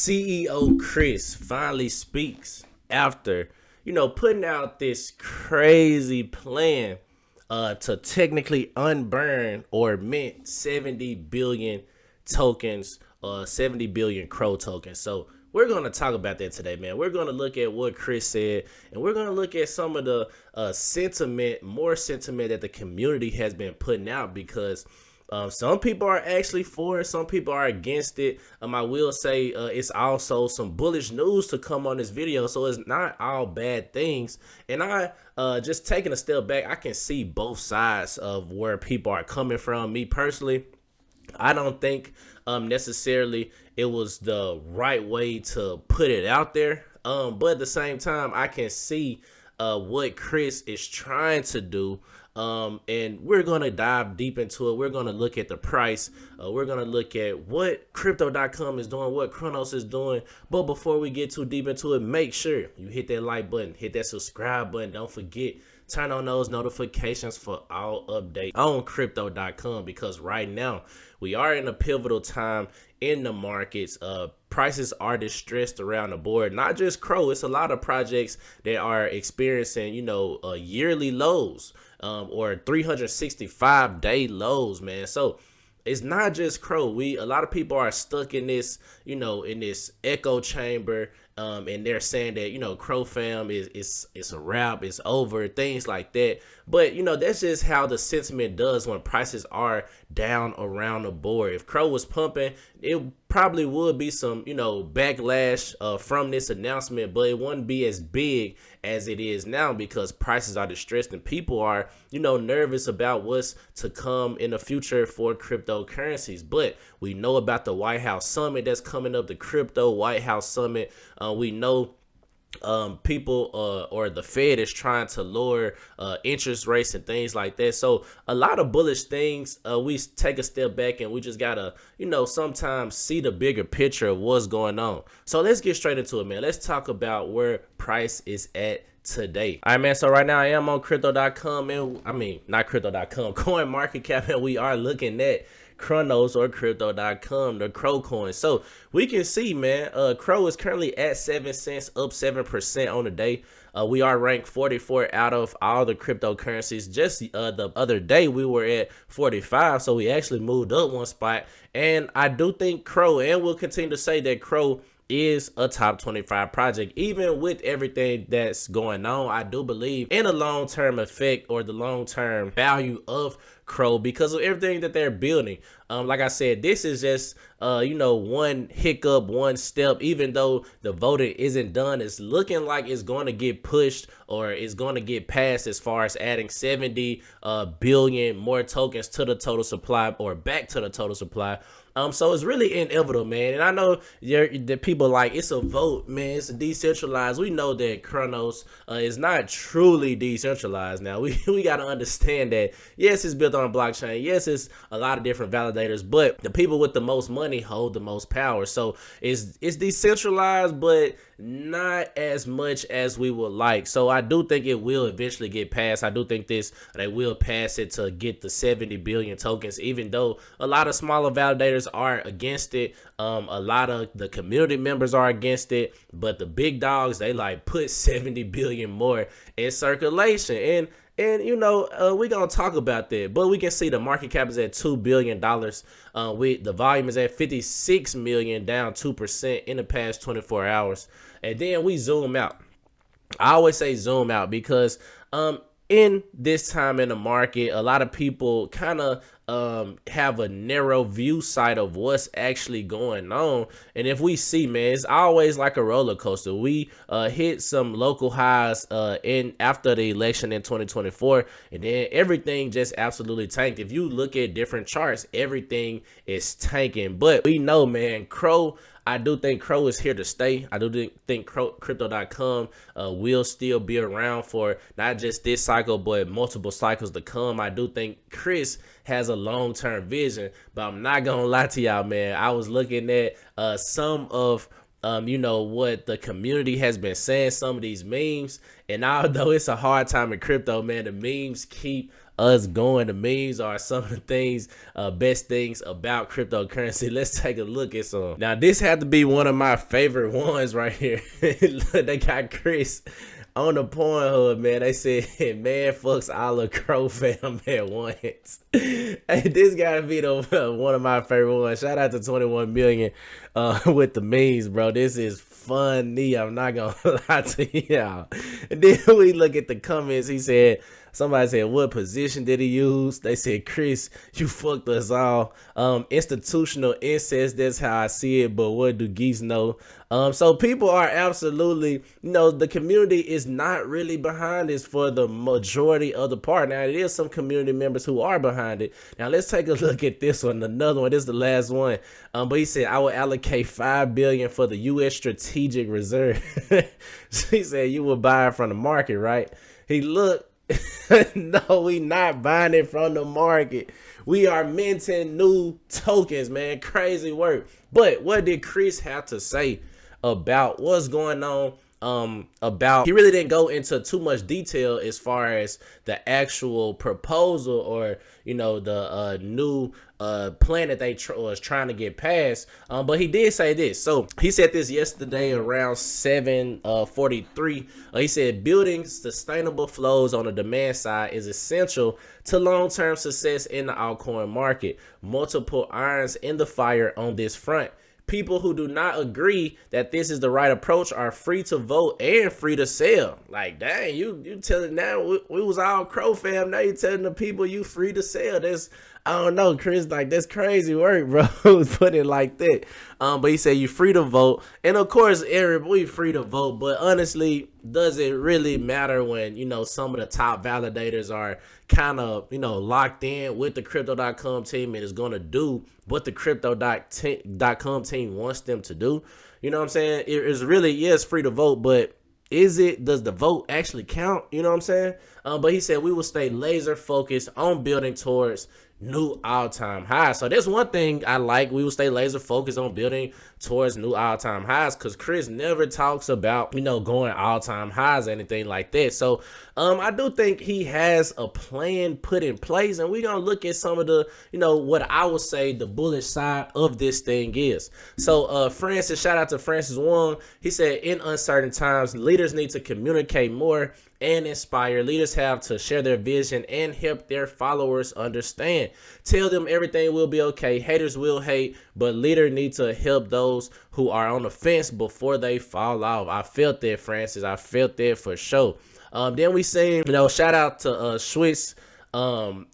CEO Kris finally speaks after, putting out this crazy plan to technically unburn or mint 70 billion tokens, 70 billion crow tokens. So we're going to talk about that today, man. We're going to look at what Kris said, and we're going to look at some of the more sentiment that the community has been putting out, because some people are actually for it, some people are against it. I will say it's also some bullish news to come on this video, so it's not all bad things. And I just taking a step back, I can see both sides of where people are coming from. Me personally, I don't think necessarily it was the right way to put it out there. But at the same time, I can see what Kris is trying to do. And we're going to dive deep into it. We're going to look at the price. We're going to look at what crypto.com is doing, what Cronos is doing. But before we get too deep into it, make sure you hit that like button, hit that subscribe button. Don't forget, turn on those notifications for all updates on crypto.com, because right now we are in a pivotal time in the markets. Prices are distressed around the board, not just Crow. It's a lot of projects that are experiencing, yearly lows, or 365-day lows, man. So it's not just Crow. A lot of people are stuck in this, in this echo chamber. And they're saying that, Crow fam is a wrap, it's over, things like that. But, that's just how the sentiment does when prices are down around the board. If Crow was pumping, it probably would be some, backlash from this announcement, but it wouldn't be as big as it is now, because prices are distressed and people are, nervous about what's to come in the future for cryptocurrencies. But we know about the White House summit that's coming up, the crypto White House summit. We know people or the Fed is trying to lower interest rates and things like that. So a lot of bullish things. We take a step back and we just gotta, sometimes see the bigger picture of what's going on. So let's get straight into it, man. Let's talk about where price is at today. All right, man. So right now I am on crypto.com, and not crypto.com, coin market cap, and we are looking at Cronos or crypto.com, the Crow coin. So we can see, man, Crow is currently at 7 cents, up 7% on the day. We are ranked 44 out of all the cryptocurrencies. Just the other day we were at 45, so we actually moved up one spot. And I do think Crow, and we'll continue to say that Crow is a top 25 project. Even with everything that's going on, I do believe in a long-term effect or the long-term value of Crow because of everything that they're building. Like I said, this is just one hiccup, one step. Even though the voting isn't done, it's looking like it's going to get pushed or it's going to get passed as far as adding 70 billion more tokens to the total supply, or back to the total supply. So it's really inevitable, man. And I know the people like, it's a vote, man. It's decentralized. We know that Cronos is not truly decentralized. Now we got to understand that, yes, it's built on a blockchain. Yes, it's a lot of different validators, but the people with the most money hold the most power. So it's decentralized, but not as much as we would like. So I do think it will eventually get passed. I do think they will pass it to get the 70 billion tokens, even though a lot of smaller validators are against it. A lot of the community members are against it, but the big dogs, they like put 70 billion more in circulation. And we're gonna talk about that, but we can see the market cap is at $2 billion. The volume is at 56 million, down 2% in the past 24 hours. And then we zoom out. I always say zoom out because in this time in the market, a lot of people kind of have a narrow view sight of what's actually going on. And if we see, man, it's always like a roller coaster. We hit some local highs after the election in 2024, and then everything just absolutely tanked. If you look at different charts, everything is tanking. But we know, man, I do think Crow is here to stay. I do think crypto.com will still be around for not just this cycle, but multiple cycles to come. I do think Kris has a long-term vision, but I'm not going to lie to y'all, man. I was looking at some of what the community has been saying, some of these memes, and although it's a hard time in crypto, man, the memes keep us going. The memes are some of the things, best things about cryptocurrency. Let's take a look at some. Now, this had to be one of my favorite ones right here. They got Kris on the Pornhub, man. They said, man fucks all of Crow fam at once. Hey, this gotta be the one of my favorite ones. Shout out to 21 million with the memes, bro. This is funny. I'm not gonna lie to y'all. And then we look at the comments. He said, somebody said, what position did he use? They said, Kris, you fucked us all. Institutional incest, that's how I see it, but what do geese know? So people are absolutely, the community is not really behind this for the majority of the part. Now, it is some community members who are behind it. Now, let's take a look at this one. Another one. This is the last one. But he said, I will allocate $5 billion for the U.S. Strategic Reserve. He said, you will buy it from the market, right? He looked. No, we not buying it from the market. We are minting new tokens, man. Crazy work. But what did Kris have to say about what's going on? He really didn't go into too much detail as far as the actual proposal or the new plan that they was trying to get passed. But he did say this. So he said this yesterday around 7:43. He said building sustainable flows on the demand side is essential to long-term success in the altcoin market. Multiple irons in the fire on this front. People who do not agree that this is the right approach are free to vote and free to sell. Like, dang, you telling now we was all Crow fam. Now you telling the people you free to sell. That's, I don't know, Kris, like, that's crazy work, bro. Put it like that. But he said you free to vote. And of course, we free to vote. But honestly, does it really matter when, some of the top validators are kind of, locked in with the Crypto.com team and is going to do what the Crypto.com team wants them to do? You know what I'm saying? It is really, yes, free to vote, but does the vote actually count? You know what I'm saying? But he said we will stay laser focused on building towards new all-time highs. So that's one thing I like. We will stay laser focused on building towards new all-time highs, because Kris never talks about going all-time highs or anything like that. So I do think he has a plan put in place, and we're gonna look at some of the what I would say the bullish side of this thing is. So Francis, shout out to Francis Wong. He said, in uncertain times, leaders need to communicate more and inspire. Leaders have to share their vision and help their followers understand. Tell them everything will be okay. Haters will hate, but leaders need to help those who are on the fence before they fall off. I felt that, Francis. I felt that for sure. Then we seen, shout out to Swiss.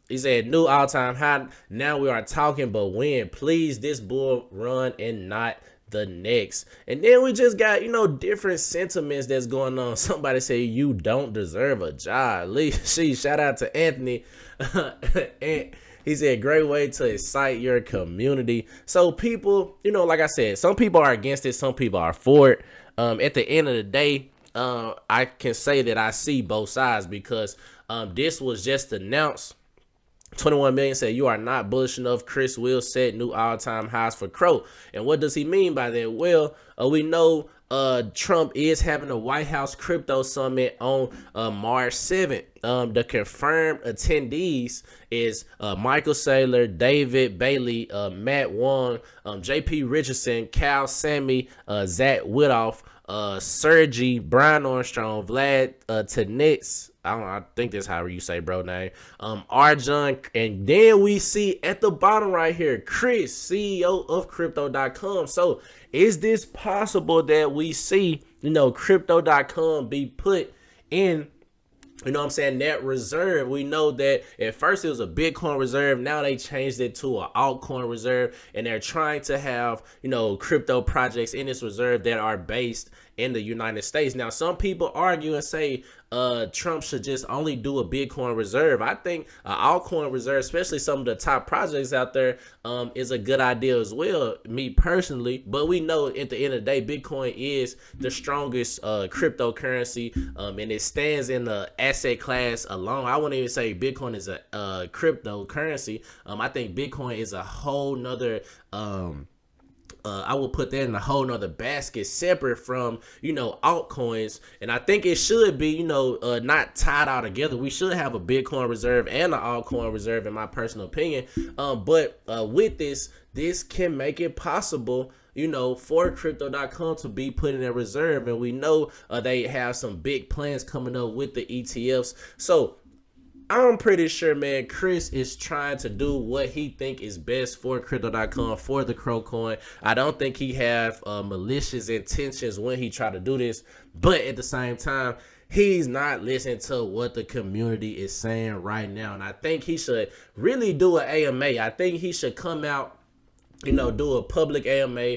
He said new all-time high. Now we are talking, but when? Please, this bull run and not the next. And then we just got different sentiments that's going on. Somebody say you don't deserve a job. Shout out to Anthony. And he said great way to excite your community. So people, like I said, some people are against it, some people are for it. At the end of the day, I can say that I see both sides, because this was just announced. 21 million said you are not bullish enough. Kris will set new all-time highs for Crow. And what does he mean by that? Well, we know Trump is having a White House crypto summit on March 7th. The confirmed attendees is Michael Saylor, David Bailey, Matt Wong, JP Richardson, Cal Sammy, Zach Widoff, Sergey, Brian Armstrong, Vlad Tenitz. I think that's how you say bro name. Arjun, and then we see at the bottom right here, Kris, CEO of Crypto.com. So is this possible that we see, Crypto.com be put in, that reserve? We know that at first it was a Bitcoin reserve. Now they changed it to an altcoin reserve, and they're trying to have, crypto projects in this reserve that are based in the United States. Now, some people argue and say Trump should just only do a Bitcoin reserve. I think an altcoin reserve, especially some of the top projects out there, is a good idea as well, me personally. But we know at the end of the day, Bitcoin is the strongest cryptocurrency, and it stands in the asset class alone. I wouldn't even say Bitcoin is a cryptocurrency. I think Bitcoin is a whole nother I will put that in a whole nother basket separate from, altcoins. And I think it should be, not tied all together. We should have a Bitcoin reserve and an altcoin reserve, in my personal opinion. But with this can make it possible, for crypto.com to be put in a reserve. And we know they have some big plans coming up with the ETFs. So I'm pretty sure, man, Kris is trying to do what he think is best for crypto.com, for the Crow coin. I don't think he have malicious intentions when he try to do this, but at the same time, he's not listening to what the community is saying right now. And I think he should really do an AMA. I think he should come out, do a public AMA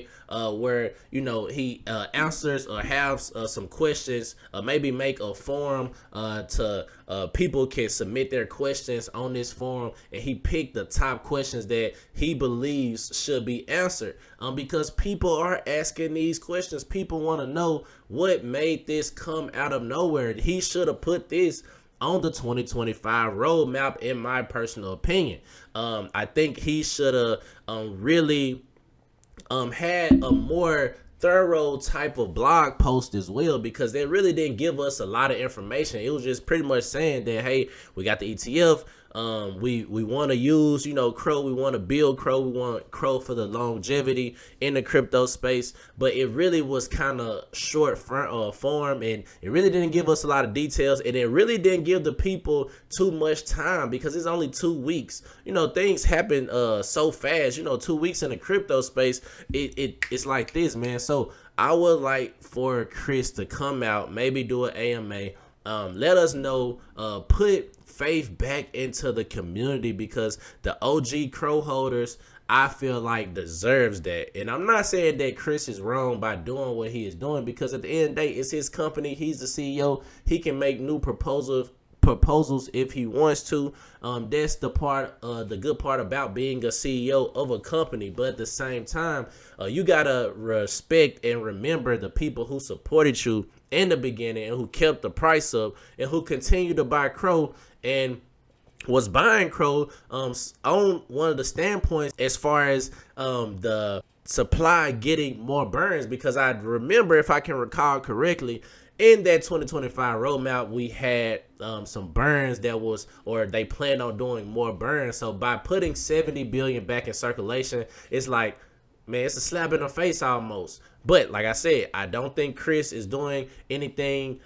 where, he answers or has some questions, maybe make a forum to people can submit their questions on this forum, and he picked the top questions that he believes should be answered, because people are asking these questions. People want to know what made this come out of nowhere. He should have put this on the 2025 roadmap, in my personal opinion. I think he should have really had a more thorough type of blog post as well, because they really didn't give us a lot of information. It was just pretty much saying that, hey, we got the ETF. We want to use, Crow. We want to build Crow. We want Crow for the longevity in the crypto space. But it really was kind of short form, and it really didn't give us a lot of details, and it really didn't give the people too much time, because it's only 2 weeks. Things happen so fast. 2 weeks in the crypto space, it's like this, man. So I would like for Kris to come out, maybe do an AMA. Let us know, put faith back into the community, because the OG Crow holders, I feel like, deserves that. And I'm not saying that Kris is wrong by doing what he is doing, because at the end of the day, it's his company. He's the CEO. He can make new proposals if he wants to. That's the good part about being a CEO of a company. But at the same time, you gotta respect and remember the people who supported you in the beginning, and who kept the price up, and who continue to buy Crow, and was buying Crow on one of the standpoints as far as the supply getting more burns. Because I remember, if I can recall correctly, in that 2025 roadmap, we had some burns that was, or they planned on doing more burns. So by putting 70 billion back in circulation, it's like, man, it's a slap in the face almost. But like I said, I don't think Kris is doing anything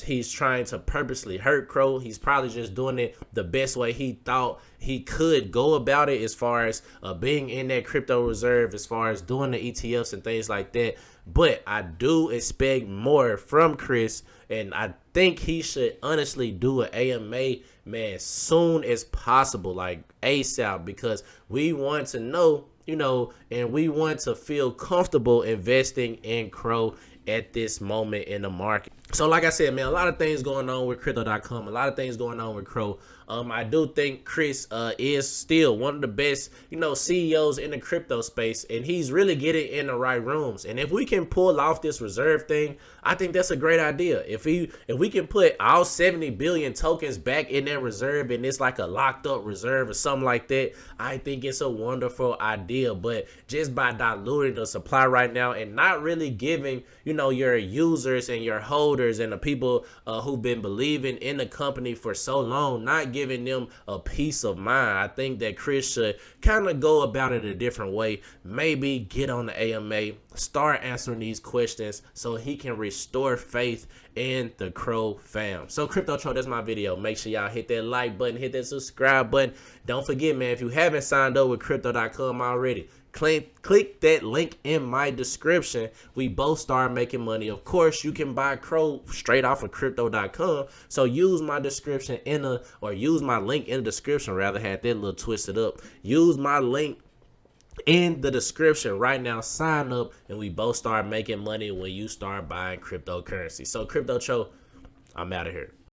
he's trying to purposely hurt Crow. He's probably just doing it the best way he thought he could go about it, as far as being in that crypto reserve, as far as doing the ETFs and things like that. But I do expect more from Kris, and I think he should honestly do an AMA, man, soon as possible, like ASAP, because we want to know, and we want to feel comfortable investing in Crow at this moment in the market. So like I said, man, a lot of things going on with crypto.com, a lot of things going on with Crow. I do think Kris is still one of the best, CEOs in the crypto space, and he's really getting in the right rooms. And if we can pull off this reserve thing, I think that's a great idea. If we can put all 70 billion tokens back in that reserve, and it's like a locked up reserve or something like that, I think it's a wonderful idea. But just by diluting the supply right now, and not really giving, your users and your holders and the people who've been believing in the company for so long, not giving them a peace of mind, I think that Kris should kind of go about it a different way. Maybe get on the AMA, start answering these questions, so he can restore faith in the Crow fam. So Crypto Troll, that's my video. Make sure y'all hit that like button, hit that subscribe button. Don't forget, man, if you haven't signed up with crypto.com already, click that link in my description. We both start making money. Of course, you can buy Crow straight off of crypto.com. So use my description use my link in the description. Rather, had that little twisted up. Use my link in the description right now. Sign up, and we both start making money when you start buying cryptocurrency. So Crypto Troll, I'm out of here.